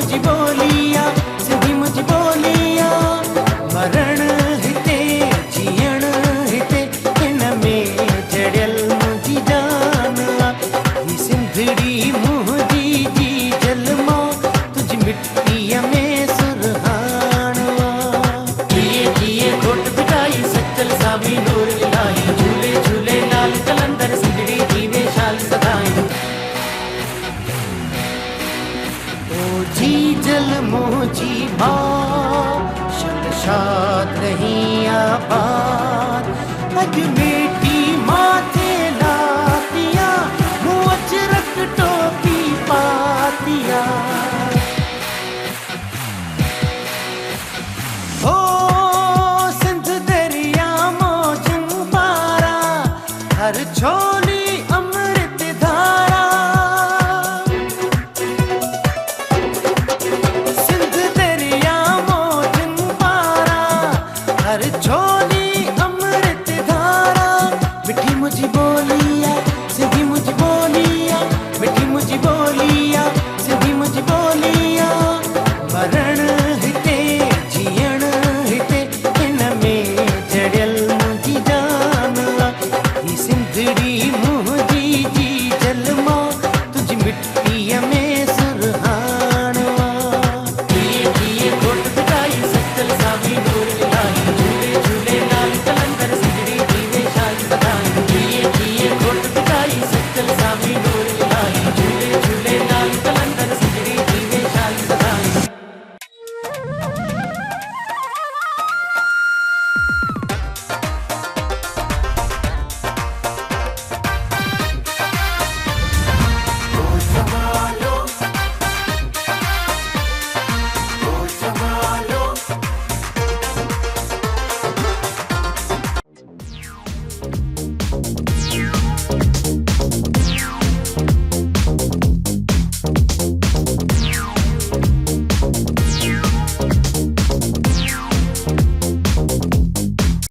मुझी बोलिया सिंधी मुझी बोलिया मरण हिते जीअण हिते इन में जड़ियल मुझी जान ही सिंधड़ी मुझी जी जलमो तुझी मिट्टीअ में सुरहान जिए जिए घोट बिठाई सचल सावी नूर इलाही झूले झूले लाल कलंदर सिंधड़ी जीवे शाल सदाई जी जल मोजी माँ शल शाद रही आबा